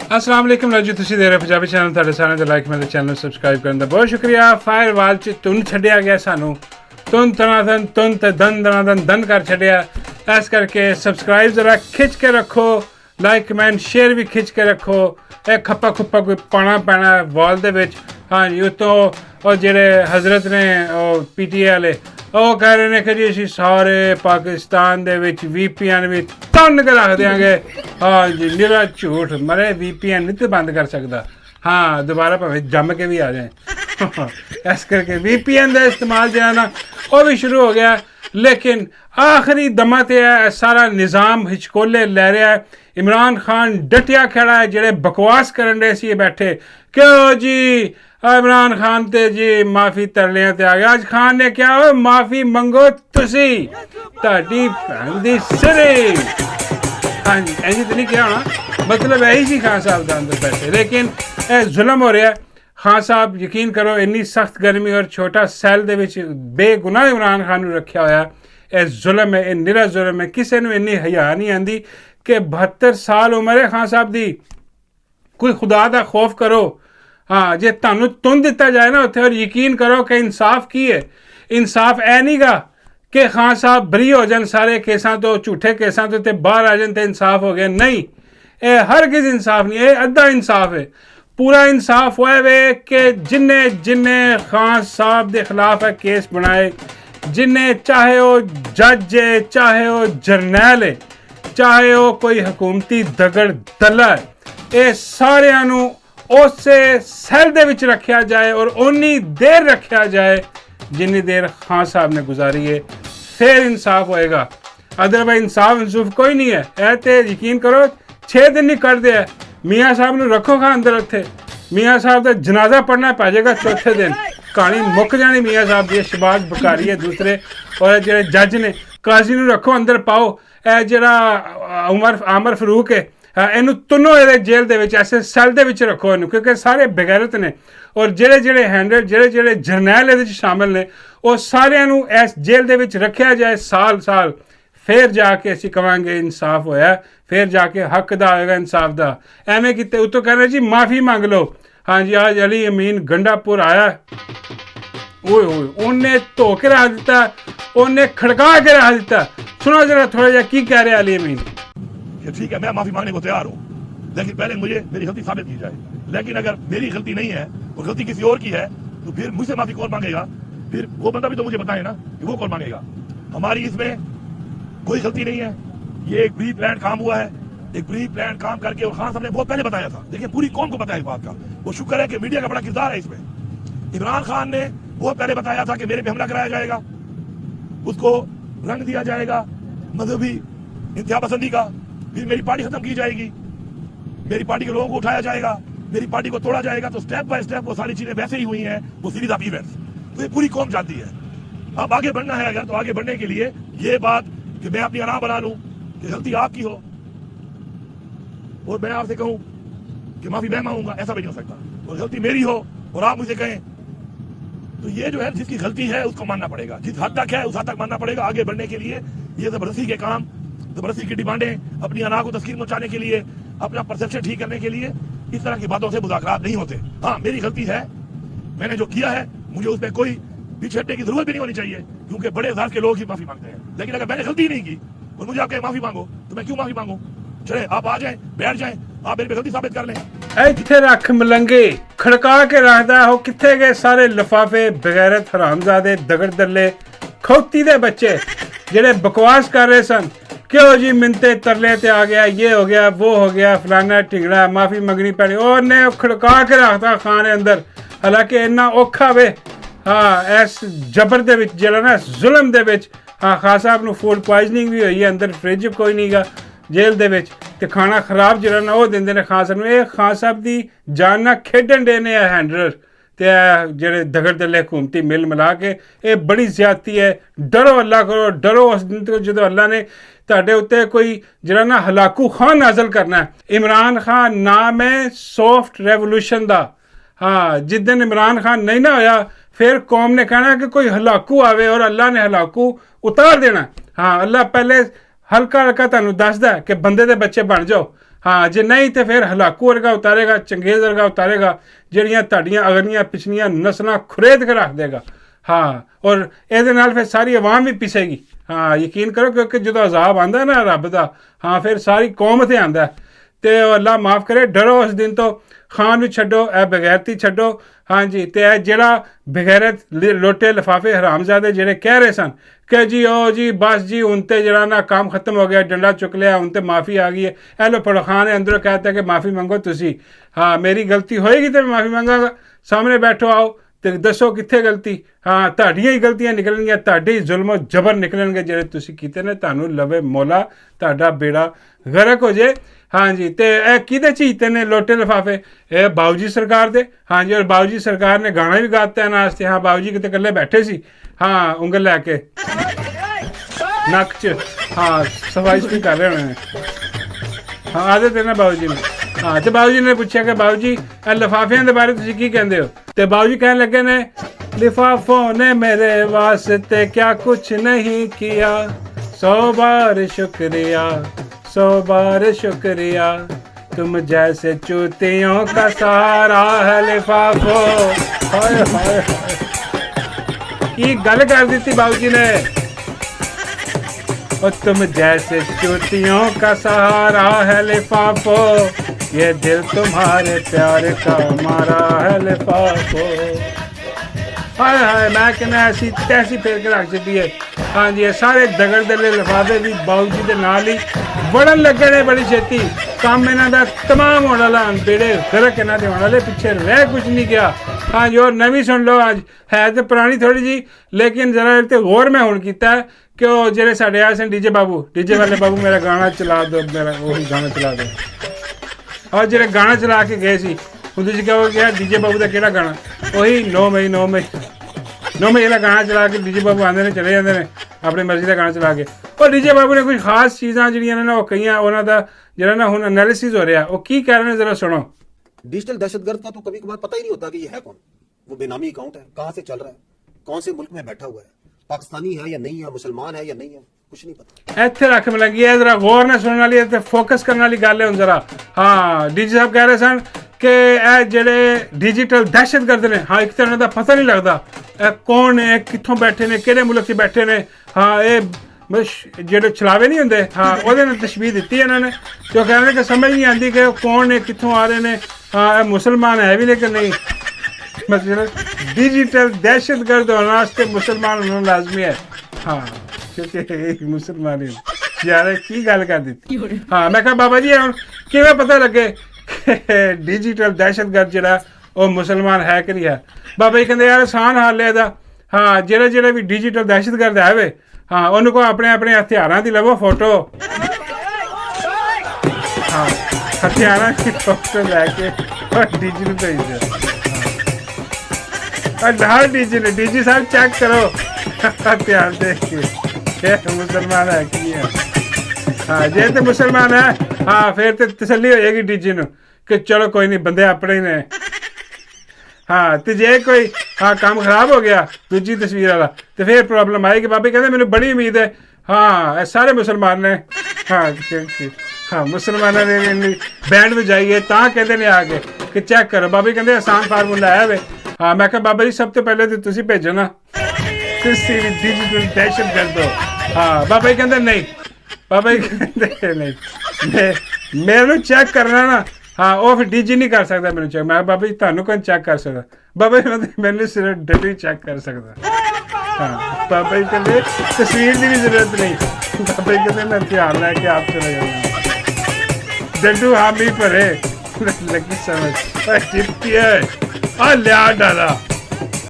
अस्सलाम वालेकुम राजू तुसी दे रहे पंजाबी चैनल ਤੁਹਾਡੇ ਸਾਰਿਆਂ ਦਾ ਲਾਈਕ ਮੇਰੇ ਚੈਨਲ ਨੂੰ ਸਬਸਕ੍ਰਾਈਬ ਕਰਨ ਦਾ ਬਹੁਤ ਸ਼ੁਕਰੀਆ। ਫਾਇਰਵਾਲ ਚ ਧੁੰਨ ਛੱਡਿਆ ਗਿਆ ਸਾਨੂੰ ਧੁੰਨ ਤਨਾਦਨ ਧੁੰਨ ਤੇ ਦਨ ਕਰ ਛੱਡਿਆ। ਇਸ ਕਰਕੇ ਸਬਸਕ੍ਰਾਈਬ ਜ਼ਰਾ ਖਿੱਚ ਕੇ ਰੱਖੋ, ਲਾਈਕ ਕਮੈਂਟ ਸ਼ੇਅਰ ਵੀ ਖਿੱਚ ਕੇ ਰੱਖੋ। ਇਹ ਖੱਪਾ ਖੁੱਪਾ ਕੋਈ ਪਾਣਾ ਪੈਣਾ ਵਾਲ ਦੇ ਵਿੱਚ। ਹਾਂਜੀ ਉਤੋਂ ਉਹ ਜਿਹੜੇ ਹਜ਼ਰਤ ਨੇ ਉਹ PTA ਵਾਲੇ ਉਹ ਕਹਿ ਰਹੇ ਨੇ ਕਿ ਜੀ ਅਸੀਂ ਸਾਰੇ ਪਾਕਿਸਤਾਨ ਦੇ ਵਿੱਚ VPN ਵੀ ਤੰਨ ਕੇ ਰੱਖ ਦਿਆਂਗੇ। ਹਾਂ ਜੀ ਨਿਰਾ ਝੂਠ ਮਰੇ VPN ਨਹੀਂ ਤੇ ਬੰਦ ਕਰ ਸਕਦਾ। ਹਾਂ ਦੁਬਾਰਾ ਭਾਵੇਂ ਜੰਮ ਕੇ ਵੀ ਆ ਜਾਏ। ਇਸ ਕਰਕੇ VPN ਦਾ ਇਸਤੇਮਾਲ ਜਿਹੜਾ ਨਾ ਉਹ ਵੀ ਸ਼ੁਰੂ ਹੋ ਗਿਆ, ਲੇਕਿਨ ਆਖਰੀ ਦਮਾਂ ਤੇ ਇਹ ਸਾਰਾ ਨਿਜ਼ਾਮ ਹਿਚਕੋਲੇ ਲੈ ਰਿਹਾ ਹੈ। इमरान खान डटिया खड़ा है, जेड़े बकवास करन दे सी बैठे क्यों जी इमरान खान ते जी माफ़ी तरलियां ते आ गया। आज खान ने क्या हो माफ़ी मंगो तुसी ताड़ी भैन दी सिरे। हाँ जी ऐसी तो नहीं क्या होना, मतलब यही सी खान साहब के अंदर बैठे, लेकिन जुल्म हो रहा है। खान साहब यकीन करो इन्नी सख्त गर्मी और छोटा सैल दे विच बेगुनाह इमरान खान नूं रखिया होया। यह जुल्म है, यह निरा जुल्म है। किसी नूं इन्नी हया नहीं आंदी कि 72 साल उम्र है खान साहब दी। कोई खुदा दा खौफ करो। हाँ जे तुहानूं तुन दिता जाए ना उत्थे, और यकीन करो कि इंसाफ की है। इंसाफ ऐ नहीं गा कि खान साहब बरी हो जान सारे केसां तो, झूठे केसां तो ते बाहर आ जान ते इंसाफ हो गया। नहीं, ये हरगिज़ इंसाफ नहीं, ये अद्धा इंसाफ है। पूरा इंसाफ होया वे कि जिन्ने खान साहब के खिलाफ है केस बनाए, जिन्ने चाहे वो जज है, चाहे वो जरनैल है, चाहे वो कोई हुकूमती दगड़ दला है, ये सारिਆਂ ਨੂੰ ਉਸੇ ਸੈੱਲ ਦੇ ਵਿੱਚ ਰੱਖਿਆ ਜਾਏ और उन्नी देर रखा जाए जिन्नी देर खान साहब ने गुजारी है, फिर इंसाफ होएगा। अदरवाइज इंसाफ इंसूफ कोई नहीं है। ऐ ते यकीन करो 6 दिन नहीं कर दिया मियाँ साहब ने रखो खां अंदर उत्थे, मियाँ साहब का जनाजा पढ़ना पै जाएगा चौथे दिन, कहानी मुक जानी मियाँ साहब की। शहबाज बकारी है दूसरे, और जो जज ने काजी नूं रखो अंदर पाओ। ਜਿਹੜਾ ਆਮਰ ਫਰੂਕ ਹੈ ਇਹਨੂੰ ਤਿੰਨੋਂ ਇਹਦੇ ਜੇਲ੍ਹ ਦੇ ਵਿੱਚ ਐਸੇ ਸੈੱਲ ਦੇ ਵਿੱਚ ਰੱਖੋ ਇਹਨੂੰ, ਕਿਉਂਕਿ ਸਾਰੇ ਬੇਗੈਰਤ ਨੇ। ਔਰ ਜਿਹੜੇ ਹੈਂਡਲ ਜਿਹੜੇ ਜਰਨੈਲ ਇਹਦੇ 'ਚ ਸ਼ਾਮਿਲ ਨੇ ਉਹ ਸਾਰਿਆਂ ਨੂੰ ਇਸ ਜੇਲ੍ਹ ਦੇ ਵਿੱਚ ਰੱਖਿਆ ਜਾਏ ਸਾਲ। ਫਿਰ ਜਾ ਕੇ ਅਸੀਂ ਕਵਾਂਗੇ ਇਨਸਾਫ ਹੋਇਆ, ਫਿਰ ਜਾ ਕੇ ਹੱਕ ਦਾ ਹੋਏਗਾ ਇਨਸਾਫ ਦਾ। ਐਵੇਂ ਕਿਤੇ ਉੱਤੋਂ ਕਹਿੰਦੇ ਜੀ ਮਾफ़ੀ ਮੰਗ ਲਓ। ਹਾਂਜੀ ਅੱਜ ਅਲੀ ਅਮੀਨ ਗੰਡਾਪੁਰ ਆਇਆ, ਓਏ ਉਹਨੇ ਧੋ ਕੇ ਰੱਖ ਦਿੱਤਾ, ਉਹਨੇ खड़का के रख दिता। सुनो जरा थोड़ा जा की कह रहे अली अमीन। ठीक है मैं माफी मांगने को तैयार हूँ, लेकिन पहले मुझे मेरी गलती साबित की जाए। लेकिन अगर मेरी गलती नहीं है और गलती किसी और की है तो फिर मुझसे माफी कौन मांगेगा? फिर वो बंदा भी तो मुझे बताए ना कि वो कौन मांगेगा। हमारी इसमें कोई गलती नहीं है, ये एक प्री प्लान काम हुआ है। एक प्री प्लान काम करके और खान साहब ने बहुत पहले बताया था। देखिए पूरी कौम को पता है इस बात का, वो शुक्र है कि मीडिया का बड़ा किरदार है इसमें। इमरान खान ने बहुत पहले बताया था कि मेरे पे हमला कराया जाएगा, उसको रंग दिया जाएगा मजहबी इंतहा पसंदी का, फिर मेरी पार्टी खत्म की जाएगी, मेरी पार्टी के लोगों को उठाया जाएगा, मेरी पार्टी को तोड़ा जाएगा। तो स्टेप बाय स्टेप वो सारी चीजें वैसे ही हुई हैं, वो सीरीज ऑफ इवेंट्स। तो ये पूरी कौम जानती है। अब आगे बढ़ना है अगर, तो आगे बढ़ने के लिए ये बात कि मैं अपनी अना बना लूं कि गलती आपकी हो और मैं आपसे कहूं कि माफी मैं मांगूंगा, ऐसा भी नहीं हो सकता। और गलती मेरी हो और आप मुझे कहें, तो ये जो है जिसकी गलती है उसको मानना पड़ेगा, जिस हद तक है उस हद तक मानना पड़ेगा। आगे बढ़ने के लिए ये जबरदस्ती के काम, जबरदस्ती की डिमांडें, अपनी अना को तस्कीन पहुंचाने के लिए, अपना परसेप्शन ठीक करने के लिए इस तरह की बातों से मुज़ाकरात नहीं होते। हाँ मेरी गलती है, मैंने जो किया है मुझे उस पर कोई पीछे हटने की जरूरत भी नहीं होनी चाहिए, क्योंकि बड़े जात के लोग ही माफी मांगते हैं। लेकिन अगर मैंने गलती नहीं की और मुझे आप कहें माफी मांगो तो मैं क्यों माफी मांगू? चले आप आ जाए, बैठ जाए, आप मेरी गलती साबित कर लें। ਇੱਥੇ ਰੱਖ ਮਲੰਗੇ ਖੜਕਾ ਕੇ ਰੱਖਦਾ ਉਹ ਕਿੱਥੇ ਗਏ ਸਾਰੇ ਲਿਫਾਫੇ ਬਗੈਰਤ ਹਰਾਮਜ਼ਾਦੇ ਦਗੜ ਦੱਲੇ ਖੌਤੀ ਦੇ ਬੱਚੇ ਜਿਹੜੇ ਬਕਵਾਸ ਕਰ ਰਹੇ ਸਨ। क्यों जी मिनते तरले ते आ गया, ये हो गया, वो हो गया, फलाना टिंगड़ा, माफ़ी मंगनी पैनी। उन्हें खड़का के रखता खाने अंदर, हालांकि इन्ना औखा वे। हाँ इस जबर दे विच जेड़ा ना जुल्म दे विच, हाँ खान साहब नूं फूड पॉइजनिंग भी हुई है, अंदर फ्रिज कोई नहीं गा जेल दे विच, ते खाना खराब जेड़ा ना वो दिंदे ने खान साहब नूं। ये खान साहब दी जान ना खेडन दे ने हैंडलर ते जेड़े दगड़ दले हुकूमती मिल मिला के, ये बड़ी ज्यादती है। डरो अल्लाह करो, डरो उस दिन तो जो अल्लाह ने ਤੁਹਾਡੇ ਉੱਤੇ ਕੋਈ ਜਿਹੜਾ ਨਾ ਹਲਾਕੂ ਖਾਨ ਨਾਜ਼ਲ ਕਰਨਾ ਹੈ। ਇਮਰਾਨ ਖਾਨ ਨਾਮ ਹੈ ਸੌਫਟ ਰੈਵੋਲੂਸ਼ਨ ਦਾ। ਹਾਂ ਜਿੱਦਨ ਇਮਰਾਨ ਖਾਨ ਨਹੀਂ ਨਾ ਹੋਇਆ ਫਿਰ ਕੌਮ ਨੇ ਕਹਿਣਾ ਕਿ ਕੋਈ ਹਲਾਕੂ ਆਵੇ ਔਰ ਅੱਲਾ ਨੇ ਹਲਾਕੂ ਉਤਾਰ ਦੇਣਾ। ਹਾਂ ਅੱਲਾ ਪਹਿਲੇ ਹਲਕਾ ਹਲਕਾ ਤੁਹਾਨੂੰ ਦੱਸਦਾ ਕਿ ਬੰਦੇ ਦੇ ਬੱਚੇ ਬਣ ਜਾਓ। ਹਾਂ ਜੇ ਨਹੀਂ ਤੇ ਫਿਰ ਹਲਾਕੂ ਵਰਗਾ ਉਤਾਰੇਗਾ, ਚੰਗੇਜ਼ ਵਰਗਾ ਉਤਾਰੇਗਾ, ਜਿਹੜੀਆਂ ਤੁਹਾਡੀਆਂ ਅਗਲੀਆਂ ਪਿਛਲੀਆਂ ਨਸਲਾਂ ਖੁਰੇਦ ਕੇ ਰੱਖ ਦੇਗਾ। ਹਾਂ ਔਰ ਇਹਦੇ ਨਾਲ ਫਿਰ ਸਾਰੀ ਆਵਾਮ ਵੀ ਪਿਸੇਗੀ। ਹਾਂ ਯਕੀਨ ਕਰੋ, ਕਿਉਂਕਿ ਜਦੋਂ ਅਜ਼ਾਬ ਆਉਂਦਾ ਨਾ ਰੱਬ ਦਾ, ਹਾਂ ਫਿਰ ਸਾਰੀ ਕੌਮ 'ਤੇ ਆਉਂਦਾ। ਤੇ ਅੱਲਾ ਮਾफ़ करे, डरो उस दिन तो खान भी छड्डो, ए बगैरती छड्डो। हाँ जी, तो यह जड़ा बगैरत लोटे लिफाफे हरामजादे जेड़े कह रहे सन कि जी ओ जी बस जी हूँ तो जरा ना काम खत्म हो गया, डंडा चुक लिया, हूँ तो माफ़ी आ गई है। ए लो पढ़ो, खान है अंदरों कहता है कि माफ़ी मंगो तुसी। हाँ मेरी गलती होएगी तो मैं माफ़ी मंगागा, सामने बैठो आओ तो दसो कित्थे गलती। हाँ तुहाडियां ही गलतियां निकलणगीਆਂ, ਤੁਹਾਡੇ ਹੀ ਜ਼ੁਲਮੋ ਜ਼ਬਰ ਨਿਕਲਣਗੇ ਜਿਹੜੇ ਤੁਸੀਂ ਕੀਤੇ ਨੇ। ਤੁਹਾਨੂੰ ਲਵੇ ਮੌਲਾ ਤੁਹਾਡਾ ਬੇੜਾ ਗਰਕ ਹੋ ਜੇ। हाँ जी, तो यह किहदे चीते ने लोटे लिफाफे? ये बाबू जी सरकार दे। हाँ जी, और बाबू जी सरकार ने गाना भी गाता है नाश्ते। हाँ बाबू जी किते कल्ले बैठे सी, हाँ उंगल लैके नक च, हाँ सफाई भी कर रहे होने। हाँ आदत है ना बाबू जी ने। हाँ तो बाबू जी ने पूछा कि बाबू जी लिफाफियां दे बारे तुसीं की कहंदे हो? तो बाबू जी कहने लगे ने, लिफाफों ने मेरे वास्ते क्या कुछ नहीं किया, 100 बार शुक्रिया 100 बार शुक्रिया, तुम जैसे चूतियों का सहारा है लिफाफो। हाय हाय की गल कर दी थी बाबू जी ने। और तुम जैसे चूतियों का सहारा है लिफाफो, ये दिल तुम्हारे प्यार का मारा है लिफाफो। हाय हाय मैं कहना ऐसी तैसी फेर के रख दी है। हाँ जी, सारे दगड़ दले लिफाफे भी बाबू जी के नाल ही बढ़न लगे ने बड़ी छेती। काम इन्हों का तमाम होने वाला, बेड़े गरक इन्हों के होने वाले, पिछे रह कुछ नहीं गया। हाँ जी, और नवी सुन लो, अज है तो पुरानी थोड़ी जी, लेकिन जरा इतने गौर मैं हुण कीता है कि वो जेडे साडे आए सन डीजे बाबू, डीजे वाले बाबू मेरा गाना चला दो, मेरा वही गाना चला दो। और जेडे गाना चला के गए सी, उहदे च क्या हो गया, डीजे बाबू का किहड़ा गाना, वही 9 मई 9 मई 9 मई वाला गाना चला के डीजे बाबू आते हैं चले जाते हैं अपनी मर्जी का गाना चला के। और डीजे बाबू ने कुछ खास चीज़ां जिहड़ियां ने ना, वो कईयां उन्हां दा जिहड़ा ना हुण एनालिसिस हो रहा, वो की कह रहे हैं, जरा सुनो। डिजिटल दहशतगर्द का तो कभी कभार पता ही नहीं होता कि ये है कौन। वो बेनामी अकाउंट है, कहाँ से चल रहा है, कौन से मुल्क में बैठा हुआ है, पाकिस्तानी है या नहीं है, मुसलमान है या नहीं है, कुछ नहीं पता। ਇੱਥੇ ਰੱਖ ਮਿਲਾਂਗੀ, ਇਹ ਜਰਾ ਗੌਰ ਨਾਲ ਸੁਣਨ ਵਾਲੀ ਤੇ ਫੋਕਸ ਕਰਨ ਵਾਲੀ ਗੱਲ ਹੈ। ਹੁਣ ਜਰਾ ਹਾਂ ਡੀਜੀ ਸਾਹਿਬ ਕਹਿ ਰਹੇ ਸਨ ਕਿ ਇਹ ਜਿਹੜੇ ਡਿਜੀਟਲ ਦਹਿਸ਼ਤਗਰਦ ਨੇ, ਹਾਂ ਇੱਕ ਤਾਂ ਉਹਨਾਂ ਦਾ ਪਤਾ ਨਹੀਂ ਲੱਗਦਾ ਇਹ ਕੌਣ ਨੇ, ਕਿੱਥੋਂ ਬੈਠੇ ਨੇ, ਕਿਹੜੇ ਮੁਲਕ 'ਚ ਬੈਠੇ ਨੇ। ਹਾਂ ਇਹ ਜਿਹੜੇ ਛਲਾਵੇ ਨਹੀਂ ਹੁੰਦੇ, ਹਾਂ ਉਹਦੇ ਨਾਲ ਤਸ਼ਬੀਹ ਦਿੱਤੀ ਇਹਨਾਂ ਨੇ। ਤੇ ਉਹ ਕਹਿੰਦੇ ਕਿ ਸਮਝ ਨਹੀਂ ਆਉਂਦੀ ਕਿ ਉਹ ਕੌਣ ਨੇ, ਕਿੱਥੋਂ ਆ ਰਹੇ ਨੇ। ਹਾਂ ਇਹ ਮੁਸਲਮਾਨ ਹੈ ਵੀ ਨੇ ਕਿ ਨਹੀਂ। मतलब डिजिटल दहशतगर्द होने वास्ते मुसलमान होना लाजमी है। हाँ क्योंकि एक मुसलमान ही यार की गल कर दी। हाँ मैं कहा बाबा जी हम किवें पता लगे डिजिटल दहशतगर्द जिहड़ा वो मुसलमान है कि नहीं है। बाबा जी कहते यार आसान हाल है इहदा। हाँ जिहड़ा जिहड़ा भी डिजिटल दहशतगर्द है वे, हाँ उन्होंने को अपने अपने हथियारों की लवो फोटो, हाँ हथियारों की फोटो लैके और डिजिटल भेज दो। हर डीजी ने डीजी साहब चेक करो ध्यान देख के मुसलमान है कि है। हाँ जे तो मुसलमान है हाँ फिर तो तसल्ली हो जाएगी डीजी नूं कि चलो कोई नहीं बंदे अपने ही ने। हाँ तो जे कोई हाँ काम खराब हो गया दूजी तस्वीर वाला तो फिर प्रॉब्लम आएगी। बाबे कहते मैंने बड़ी उम्मीद है हाँ सारे मुसलमान ने हाँ हाँ मुसलमानों ने बैंड बजाइए ता कहते ने आके कि चेक करो। बाबे कहते आसान फार्मूला है वे। हाँ मैं कहा बाबा जी सब तो पहले तो तुसी भेजो ना डिजिटल दहशतगर्द हो। हाँ बाबा जी कहते नहीं, बाबा जी कहते नहीं मेरे चेक करना ना हाँ वो फिर डीजी नहीं कर सकता मैंने चेक। मैं बाबा जी तुहानू कौन चेक कर सकता। बाबा जी मैंने सिर्फ डटी चेक कर सकता। हाँ बाबा जी कहते तस्वीर की भी जरूरत नहीं। बाबा जी कहते मैं ध्यान लैके आप चले जाऊँगा डड्डू हामी भरे लगी समझ टिप्पी है लिया डाला।